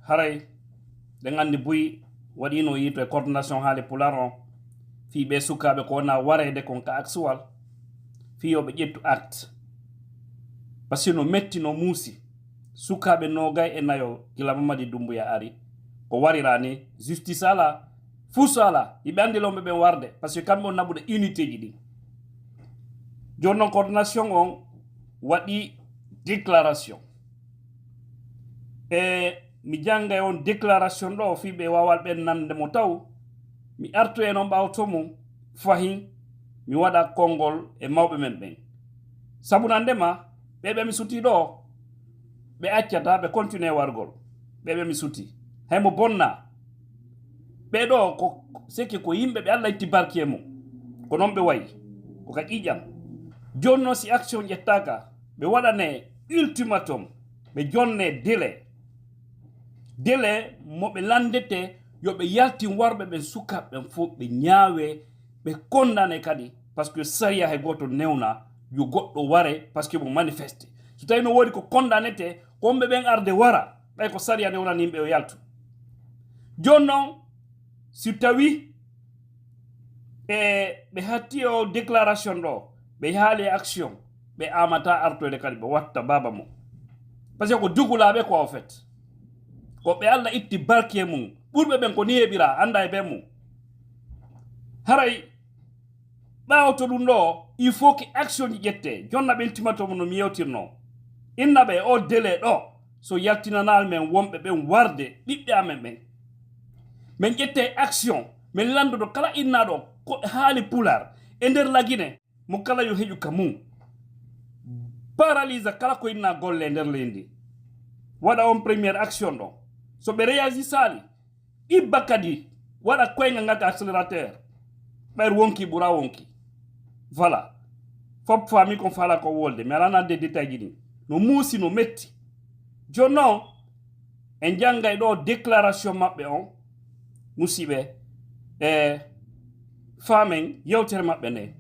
haray ɗen anndi buy waɗino yito e coordination haali pular on fii ɓe sukaɓe ko wona warede kon ka aksuwal fii yoɓe ƴettu acte par ce que no metti no muusi sukaɓe nogay e nayo gila Mamadi Doumbouya ari ko warira ni justice ala fuuso ala yiɓe anndi lawɓe ɓen warde par ce que kamɓe on naɓude unité ji ɗi joni noon coordination on waɗi déclaration e mi jangga e on déclaration ɗo fiɓe wawal ɓen nande mo taw mi artu e noon ɓawto mum fahin mi waɗa konngol e mawɓe men ɓen sabunandema ɓeɓe mi suti ɗo ɓe accata ɓe continue wargol ɓeɓe mi suti haymo bonna ɓeɗo ko seki ko yimɓe ɓe Allah itti barki e mum ko noon ɓe wayi ko ka ƴiƴam joni noon si action ƴettaka ɓe waɗane ultimatum ɓe jonne délai moɓe landete yoɓe yaltin warɓe ɓen sukaɓe ɓen fof ɓe ñaawe ɓe condamné kadi par ce que saria hay goto newna yo goɗɗo ware par ce que mo manifeste so tawi no woodi ko condamnete ko wonɓe ɓen arde wara ɓay ko saria newnani yimɓe o yaltu joni noon si tawi ɓe hatti o déclaration ɗo ɓe haali action ɓe amata artoyde kadi ɓe watta baba mum par ce que ko dugulaɓe ko o fait ko ɓe Allah itti barki e mum ɓurɓe ɓen ko ni heɓira anda e ɓen mum haray ɓawto ɗum ɗo il faut que action ji ƴette jonna ɓe ultimatum no mi yewtirno inna ɓe o délai ɗo so yaltinanal men wonɓe ɓen warde ɓiɓɓe amen ɓen min ƴette action min landuɗo kala innaɗo ko haali pular e nder lagine mo kala yo heƴu ka mum paralyse kala ko inna golle e nder leydi waɗa on première action ɗo so ɓe réagi sali ibba kadi waɗa koyngal ngal ka accélérateur ɓayr wonki ɓura wonki voilà fop fami kon fala ko wolde mi alanande détail ji ɗi no muusi no metti joni noon en janggay ɗo déclaration maɓɓe on musidɓe e famen yewtere maɓɓe nde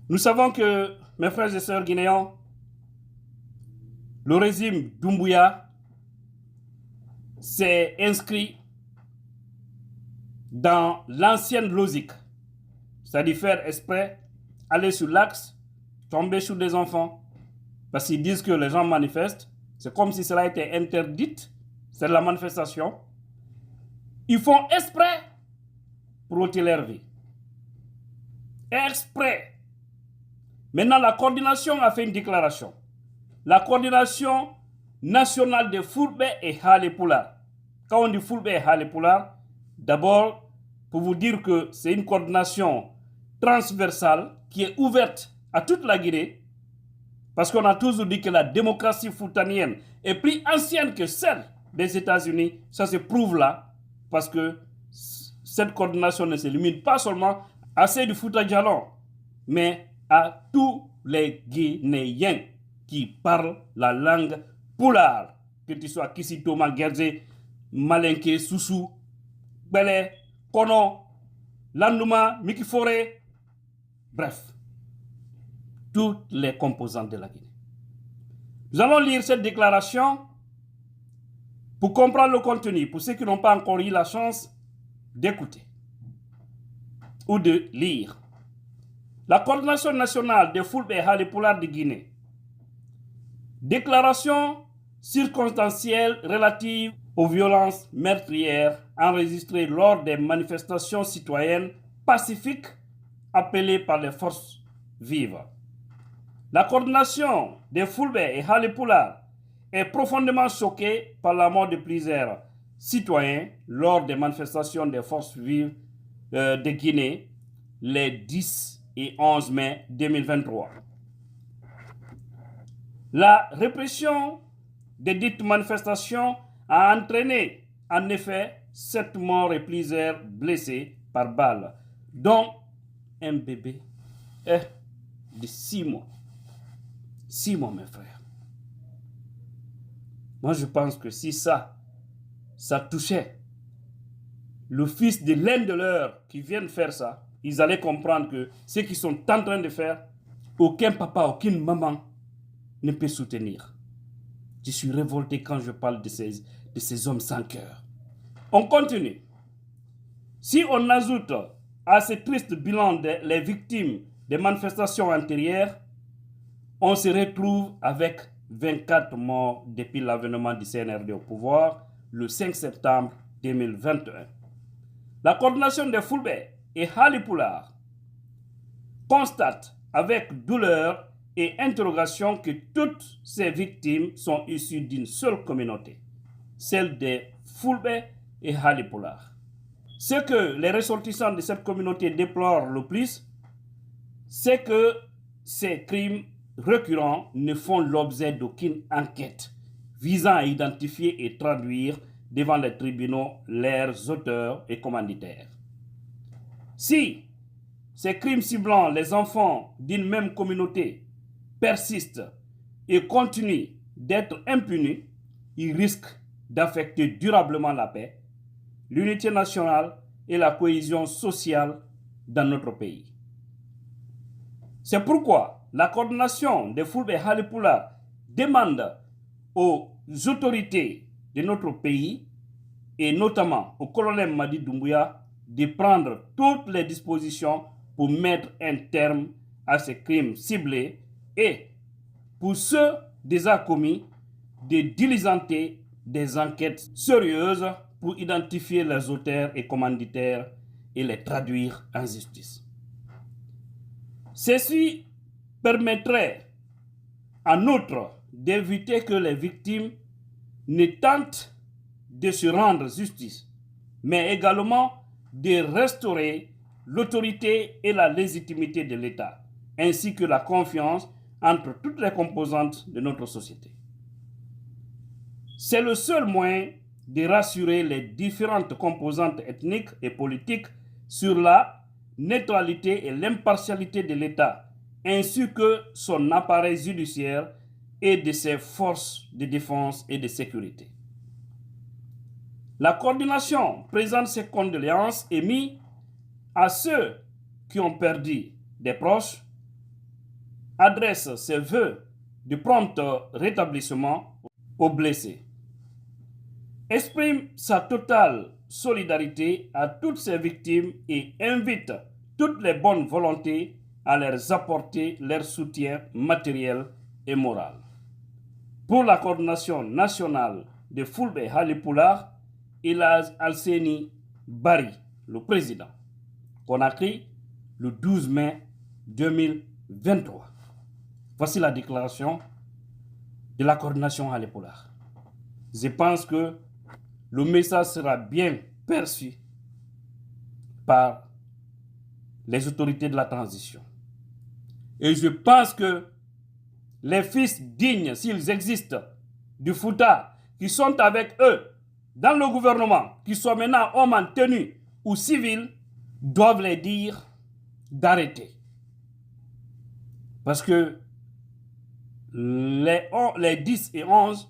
nous savons que mes frères et sœurs guinéens le régime Doumbouya s'est inscrit dans l'ancienne logique, c'est-à-dire faire exprès, aller sur l'axe, tomber sur des enfants, parce qu'ils disent que les gens manifestent, c'est comme si cela était interdit, c'est de la manifestation. Ils font exprès pour ôter leur vie. Exprès. Maintenant, la coordination a fait une déclaration. La coordination nationale des Fulbe et Haale Pulaar. Quand on dit Fulbe et Haale Pulaar, d'abord, pour vous dire que c'est une coordination transversale qui est ouverte à toute la Guinée, parce qu'on a toujours dit que la démocratie foutanienne est plus ancienne que celle des États-Unis. Ça se prouve là, parce que cette coordination ne se limite pas seulement à ceux du Fouta Djallon, mais à tous les Guinéens qui parlent la langue Pulaar, que tu sois Kissi, Thomas, Gerze, Malinké, Soussou, Bele, Kono, Landouma, Mikifore, bref, toutes les composantes de la Guinée. Nous allons lire cette déclaration pour comprendre le contenu, pour ceux qui n'ont pas encore eu la chance d'écouter ou de lire. La coordination nationale des Fulbe et Haale Pulaar de Guinée. Déclaration circonstancielle relative aux violences meurtrières enregistrées lors des manifestations citoyennes pacifiques appelées par les forces vives. La coordination des Fulbe et Haale Pulaar est profondément choquée par la mort de plusieurs citoyens lors des manifestations des forces vives de Guinée les 10 et 11 mai 2023. La répression des dites manifestations a entraîné en effet 7 morts et plusieurs blessés par balle, dont un bébé de 6 mois. 6 mois, mes frères. Moi, je pense que si ça touchait le fils de l'un de leurs qui viennent faire ça, ils allaient comprendre que ce qu'ils sont en train de faire, aucun papa, aucune maman ne peut soutenir. Je suis révolté quand je parle de ces hommes sans cœur. On continue. Si on ajoute à ce triste bilan les victimes des manifestations antérieures, on se retrouve avec 24 morts depuis l'avènement du CNRD au pouvoir le 5 septembre 2021. La coordination des Fulbe et Halipular constate avec douleur et interrogation que toutes ces victimes sont issues d'une seule communauté, celle des Fulbe et Halipular. Ce que les ressortissants de cette communauté déplorent le plus, c'est que ces crimes récurrents ne font l'objet d'aucune enquête visant à identifier et traduire devant les tribunaux leurs auteurs et commanditaires. Si ces crimes ciblant les enfants d'une même communauté persistent et continuent d'être impunis, ils risquent d'affecter durablement la paix, l'unité nationale et la cohésion sociale dans notre pays. C'est pourquoi la coordination des Fulbe et Halipular demande aux autorités de notre pays et notamment au colonel Madi Doumbouya de prendre toutes les dispositions pour mettre un terme à ces crimes ciblés et pour ceux déjà commis de diligenter des enquêtes sérieuses pour identifier les auteurs et commanditaires et les traduire en justice. Ceci permettrait en outre d'éviter que les victimes ne tentent de se rendre justice, mais également de restaurer l'autorité et la légitimité de l'État, ainsi que la confiance entre toutes les composantes de notre société. C'est le seul moyen de rassurer les différentes composantes ethniques et politiques sur la neutralité et l'impartialité de l'État, ainsi que son appareil judiciaire et de ses forces de défense et de sécurité. La coordination présente ses condoléances émises à ceux qui ont perdu des proches, adresse ses vœux de prompt rétablissement aux blessés, exprime sa totale solidarité à toutes ces victimes et invite toutes les bonnes volontés à leur apporter leur soutien matériel et moral. Pour la coordination nationale de Fulbe et Halipular, Elhadj Alseni Bari, le président, Conakry, le 12 mai 2023. Voici la déclaration de la coordination Halipular. Je pense que le message sera bien perçu par les autorités de la transition. Et je pense que les fils dignes, s'ils existent, du Fouta, qui sont avec eux dans le gouvernement, qui sont maintenant hommes en tenue ou civils, doivent les dire d'arrêter. Parce que les 10 et 11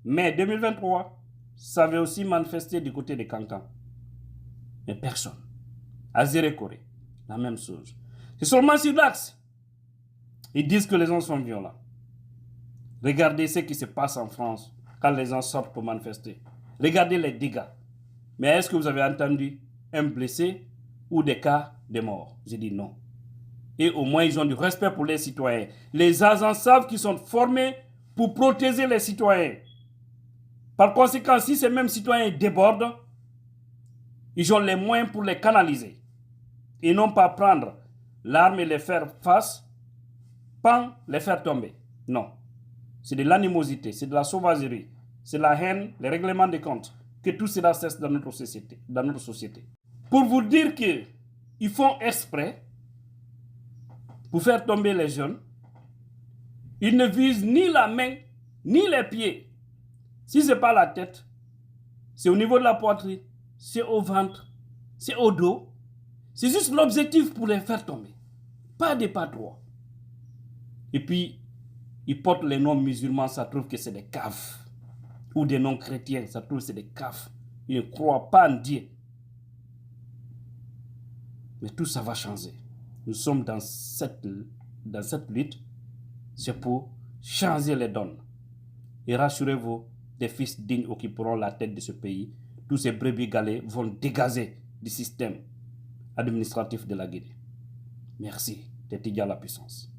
mai 2023, ça avait aussi manifesté du côté de Kankan. Mais personne. À Zérékoré, la même chose. C'est seulement sur l'axe. Ils disent que les gens sont violents. Regardez ce qui se passe en France quand les gens sortent pour manifester. Regardez les dégâts. Mais est-ce que vous avez entendu un blessé ou des cas de mort? J'ai dit non. Et au moins, ils ont du respect pour les citoyens. Les agents savent qu'ils sont formés pour protéger les citoyens. Par conséquent, si ces mêmes citoyens débordent, ils ont les moyens pour les canaliser. Et non pas prendre l'arme et les faire face, pas les faire tomber. Non. C'est de l'animosité, c'est de la sauvagerie, c'est la haine, les règlements de comptes, que tout cela cesse dans notre société. Pour vous dire qu'ils font exprès pour faire tomber les jeunes, ils ne visent ni la main, ni les pieds. Si ce n'est pas la tête, c'est au niveau de la poitrine, c'est au ventre, c'est au dos. C'est juste l'objectif pour les faire tomber. Pas des pas trois. Et puis, ils portent les noms musulmans, ça trouve que c'est des caves. Ou des noms chrétiens, ça trouve que c'est des caves. Ils ne croient pas en Dieu. Mais tout ça va changer. Nous sommes dans cette lutte. C'est pour changer les donnes. Et rassurez-vous, des fils dignes occuperont la tête de ce pays. Tous ces brebis galets vont dégazer du système administratif de la Guinée. Merci. Tétidia la puissance.